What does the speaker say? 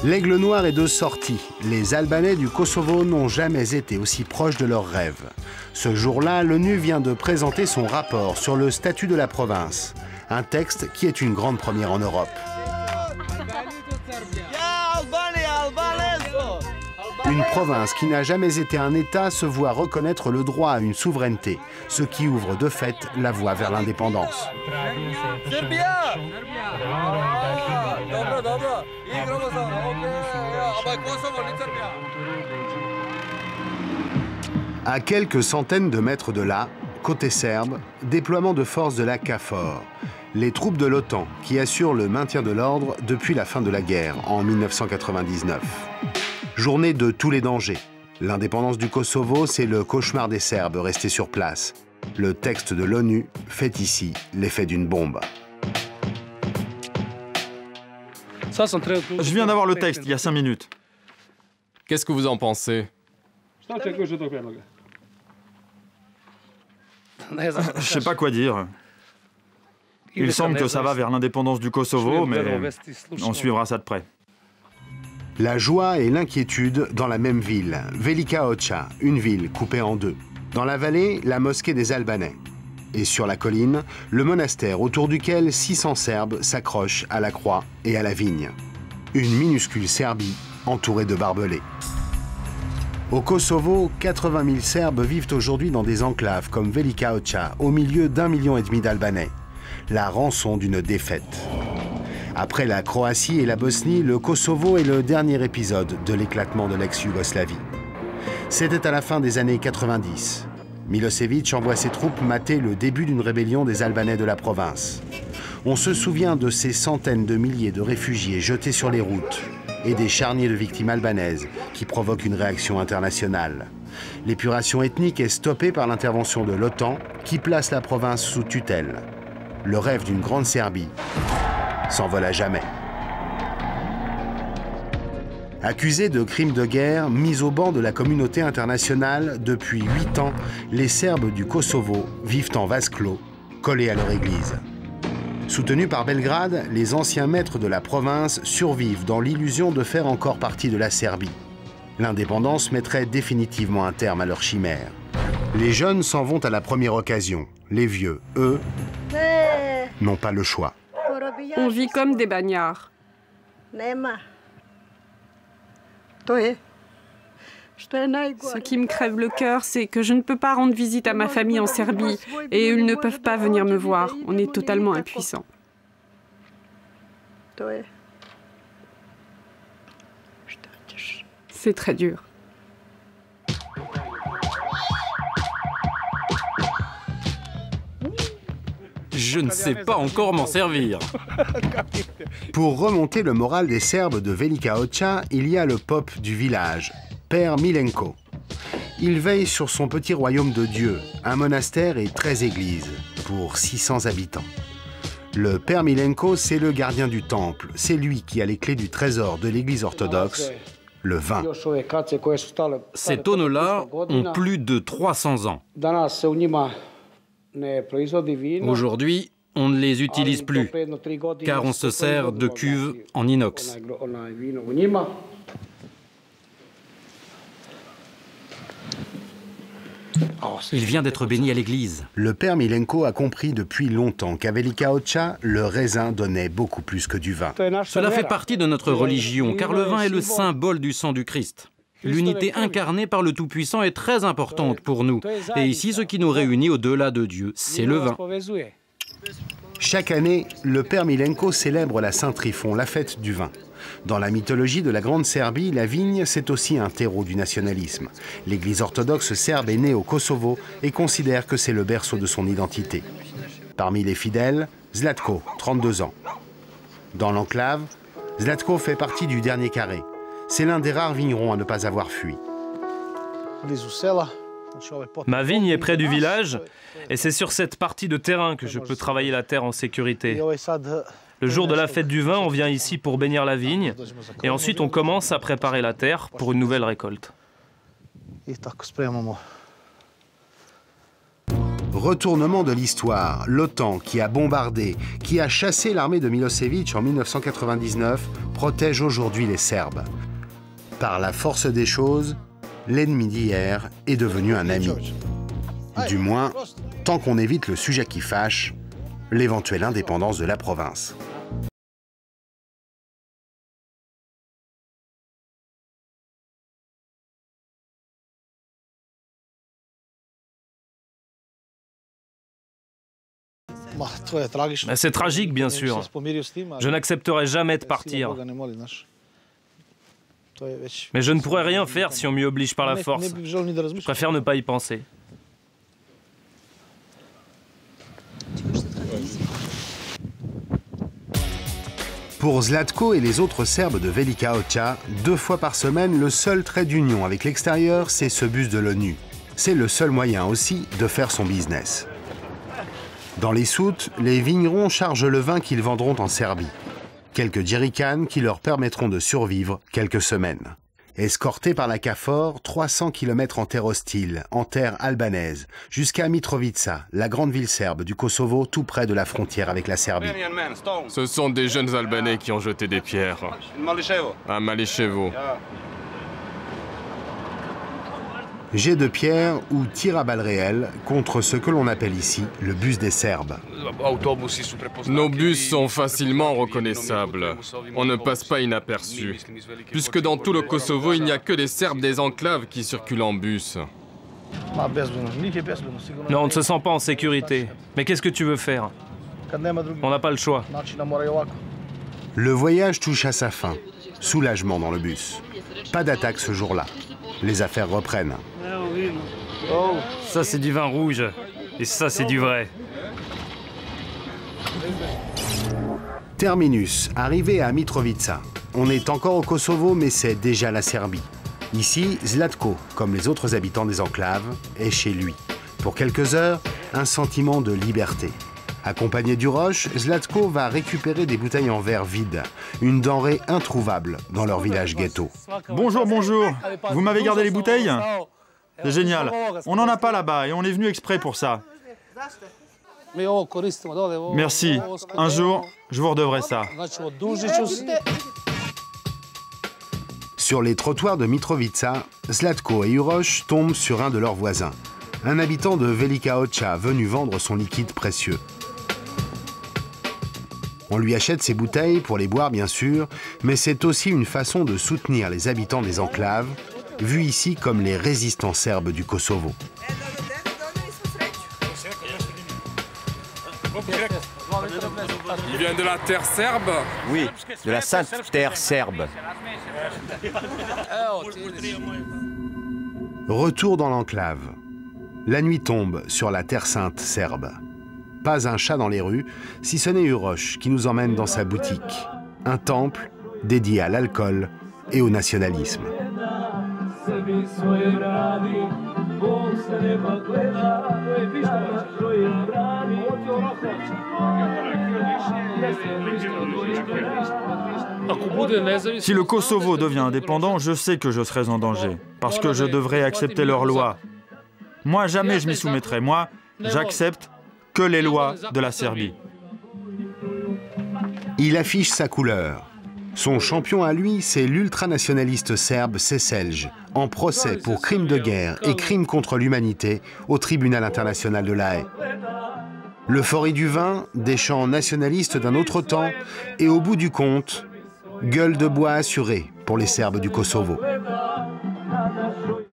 L'Aigle Noir est de sortie. Les Albanais du Kosovo n'ont jamais été aussi proches de leurs rêves. Ce jour-là, l'ONU vient de présenter son rapport sur le statut de la province. Un texte qui est une grande première en Europe. Une province qui n'a jamais été un État se voit reconnaître le droit à une souveraineté, ce qui ouvre de fait la voie vers l'indépendance. À quelques centaines de mètres de là, côté serbe, déploiement de forces de la KFOR, les troupes de l'OTAN qui assurent le maintien de l'ordre depuis la fin de la guerre en 1999. Journée de tous les dangers. L'indépendance du Kosovo, c'est le cauchemar des Serbes restés sur place. Le texte de l'ONU fait ici l'effet d'une bombe. Je viens d'avoir le texte il y a 5 minutes. Qu'est-ce que vous en pensez? Je sais pas quoi dire. Il semble que ça va vers l'indépendance du Kosovo, mais on suivra ça de près. La joie et l'inquiétude dans la même ville, Velika Hoća, une ville coupée en deux. Dans la vallée, la mosquée des Albanais. Et sur la colline, le monastère autour duquel 600 Serbes s'accrochent à la croix et à la vigne. Une minuscule Serbie entourée de barbelés. Au Kosovo, 80 000 Serbes vivent aujourd'hui dans des enclaves comme Velika Hoća, au milieu d'1,5 million d'Albanais. La rançon d'une défaite. Après la Croatie et la Bosnie, le Kosovo est le dernier épisode de l'éclatement de l'ex-Yougoslavie. C'était à la fin des années 90. Milosevic envoie ses troupes mater le début d'une rébellion des Albanais de la province. On se souvient de ces centaines de milliers de réfugiés jetés sur les routes et des charniers de victimes albanaises qui provoquent une réaction internationale. L'épuration ethnique est stoppée par l'intervention de l'OTAN qui place la province sous tutelle. Le rêve d'une grande Serbie s'envole à jamais. Accusés de crimes de guerre, mis au banc de la communauté internationale, depuis 8 ans, les Serbes du Kosovo vivent en vase clos, collés à leur église. Soutenus par Belgrade, les anciens maîtres de la province survivent dans l'illusion de faire encore partie de la Serbie. L'indépendance mettrait définitivement un terme à leur chimère. Les jeunes s'en vont à la première occasion. Les vieux, eux, n'ont pas le choix. On vit comme des bagnards. Ce qui me crève le cœur, c'est que je ne peux pas rendre visite à ma famille en Serbie et ils ne peuvent pas venir me voir. On est totalement impuissants. C'est très dur. Je ne sais pas encore m'en servir. Pour remonter le moral des Serbes de Velika Hoća, il y a le pope du village, Père Milenko. Il veille sur son petit royaume de Dieu, un monastère et 13 églises, pour 600 habitants. Le Père Milenko, c'est le gardien du temple. C'est lui qui a les clés du trésor de l'église orthodoxe, le vin. Ces tonneaux-là ont plus de 300 ans. Aujourd'hui, on ne les utilise plus, car on se sert de cuves en inox. Il vient d'être béni à l'église. Le Père Milenko a compris depuis longtemps qu'à Velika Hoća, le raisin donnait beaucoup plus que du vin. Cela fait partie de notre religion, car le vin est le symbole du sang du Christ. L'unité incarnée par le Tout-Puissant est très importante pour nous. Et ici, ce qui nous réunit au-delà de Dieu, c'est le vin. Chaque année, le Père Milenko célèbre la Saint-Tryphon, la fête du vin. Dans la mythologie de la Grande Serbie, la vigne, c'est aussi un terreau du nationalisme. L'Église orthodoxe serbe est née au Kosovo et considère que c'est le berceau de son identité. Parmi les fidèles, Zlatko, 32 ans. Dans l'enclave, Zlatko fait partie du dernier carré. C'est l'un des rares vignerons à ne pas avoir fui. Ma vigne est près du village et c'est sur cette partie de terrain que je peux travailler la terre en sécurité. Le jour de la fête du vin, on vient ici pour bénir la vigne et ensuite on commence à préparer la terre pour une nouvelle récolte. Retournement de l'histoire, l'OTAN qui a bombardé, qui a chassé l'armée de Milosevic en 1999, protège aujourd'hui les Serbes. Par la force des choses, l'ennemi d'hier est devenu un ami. Du moins, tant qu'on évite le sujet qui fâche, l'éventuelle indépendance de la province. C'est tragique, bien sûr. Je n'accepterai jamais de partir. Mais je ne pourrai rien faire si on m'y oblige par la force. Je préfère ne pas y penser. Pour Zlatko et les autres Serbes de Velika Hoća, 2 fois par semaine, le seul trait d'union avec l'extérieur, c'est ce bus de l'ONU. C'est le seul moyen aussi de faire son business. Dans les soutes, les vignerons chargent le vin qu'ils vendront en Serbie. Quelques jerrycans qui leur permettront de survivre quelques semaines. Escortés par la KFOR, 300 km en terre hostile, en terre albanaise, jusqu'à Mitrovica, la grande ville serbe du Kosovo, tout près de la frontière avec la Serbie. Ce sont des jeunes Albanais qui ont jeté des pierres. À Mališevo. Jet de pierre ou tir à balles réelles contre ce que l'on appelle ici le bus des Serbes. Nos bus sont facilement reconnaissables. On ne passe pas inaperçu. Puisque dans tout le Kosovo, il n'y a que des Serbes des enclaves qui circulent en bus. Non, on ne se sent pas en sécurité. Mais qu'est-ce que tu veux faire? On n'a pas le choix. Le voyage touche à sa fin. Soulagement dans le bus. Pas d'attaque ce jour-là. Les affaires reprennent. Ça, c'est du vin rouge. Et ça, c'est du vrai. Terminus, arrivé à Mitrovica. On est encore au Kosovo, mais c'est déjà la Serbie. Ici, Zlatko, comme les autres habitants des enclaves, est chez lui. Pour quelques heures, un sentiment de liberté. Accompagné d'Uroš, Zlatko va récupérer des bouteilles en verre vides, une denrée introuvable dans leur village ghetto. Bonjour, bonjour. Vous m'avez gardé les bouteilles? C'est génial. On n'en a pas là-bas et on est venu exprès pour ça. Merci. Un jour, je vous redevrai ça. Sur les trottoirs de Mitrovica, Zlatko et Uroš tombent sur un de leurs voisins, un habitant de Velika Hoća venu vendre son liquide précieux. On lui achète ses bouteilles pour les boire bien sûr, mais c'est aussi une façon de soutenir les habitants des enclaves, vus ici comme les résistants serbes du Kosovo. Il vient de la terre serbe? Oui, de la sainte terre serbe. Retour dans l'enclave. La nuit tombe sur la terre sainte serbe. Pas un chat dans les rues, si ce n'est Uroš qui nous emmène dans sa boutique. Un temple dédié à l'alcool et au nationalisme. Si le Kosovo devient indépendant, je sais que je serai en danger, parce que je devrais accepter leurs lois. Moi, jamais je m'y soumettrai. Moi, j'accepte que les lois de la Serbie. Il affiche sa couleur. Son champion à lui, c'est l'ultranationaliste serbe Šešelj, en procès pour crimes de guerre et crimes contre l'humanité au tribunal international de La Haye. L'euphorie du vin, des chants nationalistes d'un autre temps, et au bout du compte, gueule de bois assurée pour les Serbes du Kosovo.